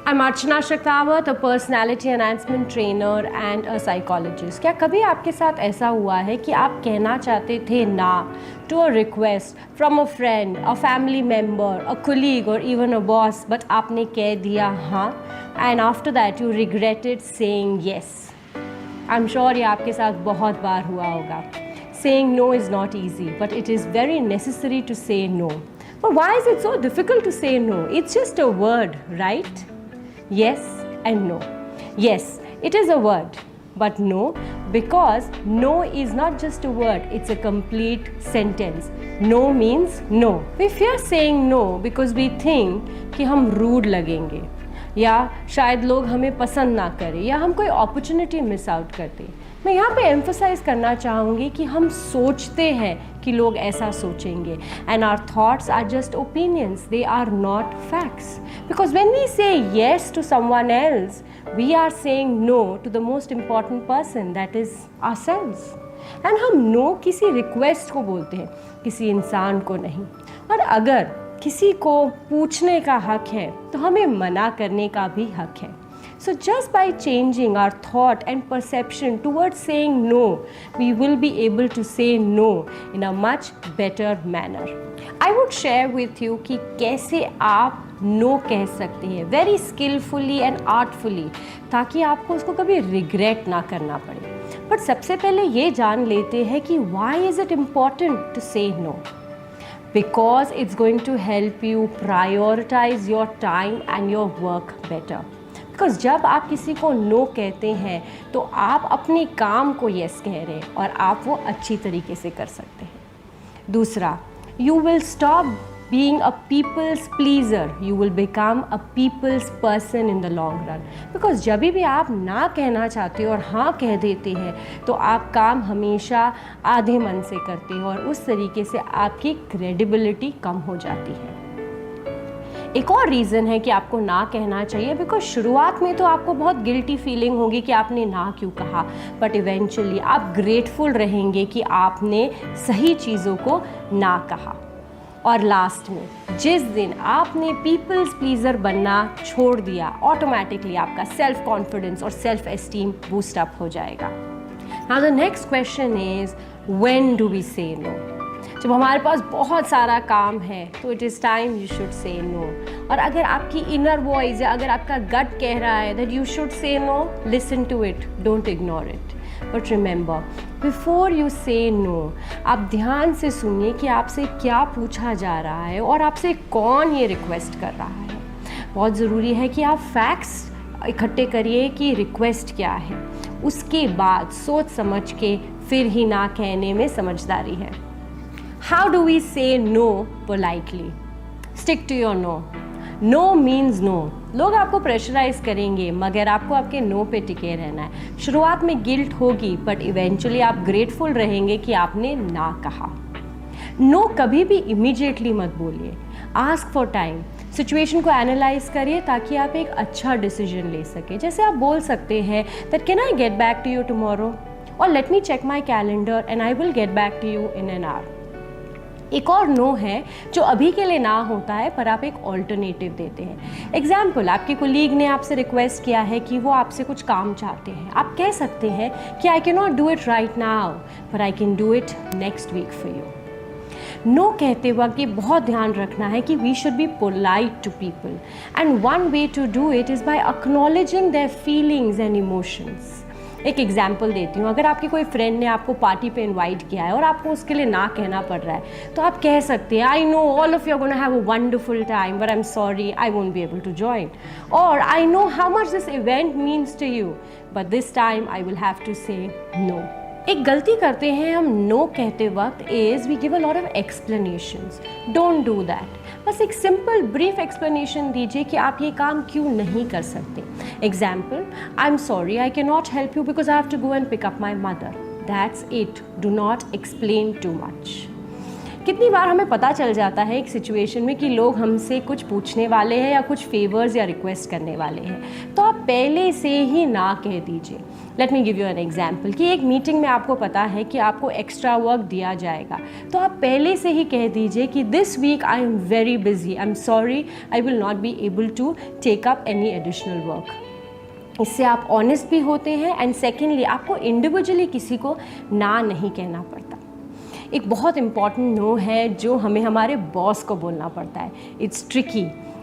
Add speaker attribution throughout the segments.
Speaker 1: I'm Archana Shaktawat, a personality enhancement trainer and a psychologist. क्या कभी आपके साथ ऐसा हुआ है कि आप कहना चाहते थे ना to a request from a friend, a family member, a colleague or even a boss, but आपने कह दिया हाँ and after that you regretted saying yes? I'm sure ये आपके साथ बहुत बार हुआ होगा. Saying no is not easy, but it is very necessary to say no. But why is it so difficult to say no? It's just a word, right? Yes and no. Yes, it is a word, but no, because no is not just a word, it's a complete sentence. No means no. We fear saying no because we think कि हम rude लगेंगे या शायद लोग हमें पसंद ना करें या हम कोई अपॉर्चुनिटी मिस आउट कर दें. मैं यहाँ पे एम्फसाइज करना चाहूँगी कि हम सोचते हैं कि लोग ऐसा सोचेंगे and our thoughts are just opinions, they are not facts. Because when we say yes to someone else we are saying no to the most important person, that is ourselves. And हम no किसी request को बोलते हैं, किसी इंसान को नहीं. और अगर किसी को पूछने का हक है तो हमें मना करने का भी हक है. So just by changing our thought and perception towards saying no, we will be able to say no in a much better manner. I would share with you कि कैसे आप no कह सकते हैं very skillfully and artfully, ताकि आपको उसको कभी regret ना करना पड़े. But सबसे पहले ये जान लेते हैं कि why is it important to say no? Because it's going to help you prioritize your time and your work better. Because जब आप किसी को नो कहते हैं तो आप अपने काम को यस कह रहे हैं और आप वो अच्छी तरीके से कर सकते हैं. दूसरा, you will stop being a people's pleaser, you will become a people's person in the long run. Because जब भी आप ना कहना चाहते हो और हाँ कह देते हैं तो आप काम हमेशा आधे मन से करते हैं और उस तरीके से आपकी क्रेडिबिलिटी कम हो जाती है. एक और रीज़न है कि आपको ना कहना चाहिए, बिकॉज शुरुआत में तो आपको बहुत गिल्टी फीलिंग होगी कि आपने ना क्यों कहा, बट इवेंचुअली आप ग्रेटफुल रहेंगे कि आपने सही चीज़ों को ना कहा. और लास्ट में, जिस दिन आपने पीपल्स प्लीज़र बनना छोड़ दिया, ऑटोमेटिकली आपका सेल्फ कॉन्फिडेंस और सेल्फ एस्टीम बूस्ट अप हो जाएगा. Now the next question is, when do we say no? जब हमारे पास बहुत सारा काम है तो it is time you should say no. और अगर आपकी इनर वॉइस या अगर आपका गट कह रहा है that you should say no, listen to it, don't ignore it. But remember, before you say no, आप ध्यान से सुनिए कि आपसे क्या पूछा जा रहा है और आपसे कौन ये रिक्वेस्ट कर रहा है. बहुत ज़रूरी है कि आप फैक्ट्स इकट्ठे करिए कि रिक्वेस्ट क्या है. उसके बाद सोच समझ के फिर ही ना कहने में समझदारी है. How do we say no politely? Stick to your no. No means no. लोग आपको प्रेशराइज करेंगे मगर आपको आपके नो पे टिके रहना है. शुरुआत में गिल्ट होगी बट इवेंचुअली आप ग्रेटफुल रहेंगे कि आपने ना कहा. नो कभी भी इमीडिएटली मत बोलिए. Ask for time. सिचुएशन को एनालाइज करिए ताकि आप एक अच्छा डिसीजन ले सकें. जैसे आप बोल सकते हैं that can I get back to you tomorrow, और let me check my calendar and I will get back to you in an hour. एक और नो है जो अभी के लिए ना होता है पर आप एक ऑल्टरनेटिव देते हैं. एग्जाम्पल, आपके कोलीग ने आपसे रिक्वेस्ट किया है कि वो आपसे कुछ काम चाहते हैं. आप कह सकते हैं कि I can not do it right now but I can do it next week for you. No कहते वक्त ये बहुत ध्यान रखना है कि we should be polite to people and one way to do it is by acknowledging their feelings and emotions. एक example देती हूँ. अगर आपके कोई फ्रेंड ने आपको पार्टी पे इनवाइट किया है और आपको उसके लिए ना कहना पड़ रहा है तो आप कह सकते हैं, I know all of you are gonna have a wonderful time but I am sorry I won't be able to join. और I know how much this event means to you but this time I will have to say no. एक गलती करते हैं हम no कहते वक्त is we give a lot of explanations. Don't do that. बस एक सिंपल ब्रीफ एक्सप्लेनेशन दीजिए कि आप ये काम क्यों नहीं कर सकते. Example, I am sorry I can not help you because I have to go and pick up my mother. That's it. Do not explain too much. कितनी बार हमें पता चल जाता है एक सिचुएशन में कि लोग हमसे कुछ पूछने वाले हैं या कुछ फेवर्स या रिक्वेस्ट करने वाले हैं, तो आप पहले से ही ना कह दीजिए। Let me give you an example कि एक मीटिंग में आपको पता है कि आपको एक्स्ट्रा वर्क दिया जाएगा, तो आप पहले से ही कह दीजिए कि this week I am very busy, I am sorry, I will not be able to take up any additional work. इससे आप ऑनेस्ट भी होते हैं एंड सेकेंडली आपको इंडिविजुअली किसी को ना नहीं कहना पड़ता। एक बहुत इम्पॉर्टेंट नो है जो हमें हमारे बॉस को बोलना पड़ता है। इट्स ट्रिकी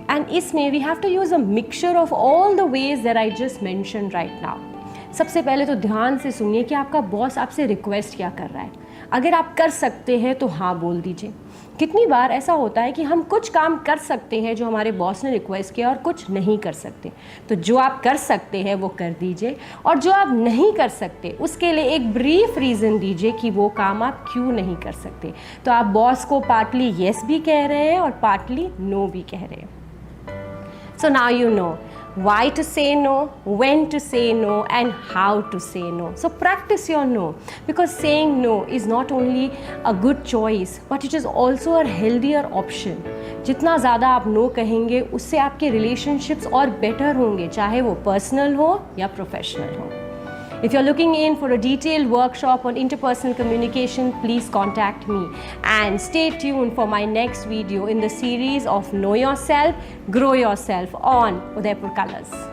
Speaker 1: एंड इसमें we have to use a mixture of all the ways that I just mention right now. सबसे पहले तो ध्यान से सुनिए कि आपका बॉस आपसे रिक्वेस्ट क्या कर रहा है। अगर आप कर सकते हैं तो हाँ बोल दीजिए। कितनी बार ऐसा होता है कि हम कुछ काम कर सकते हैं जो हमारे बॉस ने रिक्वेस्ट किया और कुछ नहीं कर सकते, तो जो आप कर सकते हैं वो कर दीजिए और जो आप नहीं कर सकते उसके लिए एक ब्रीफ रीज़न दीजिए कि वो काम आप क्यों नहीं कर सकते। तो आप बॉस को पार्टली येस भी कह रहे हैं और पार्टली नो भी कह रहे हैं। So now you know why to say no, when to say no and how to say no. So practice your no, because saying no is not only a good choice but it is also a healthier option. जितना ज़्यादा आप no कहेंगे उससे आपके relationships और better होंगे, चाहे वो पर्सनल हो या प्रोफेशनल हो। If you're looking in for a detailed workshop on interpersonal communication, please contact me and stay tuned for my next video in the series of Know Yourself, Grow Yourself on Udaipur Colors.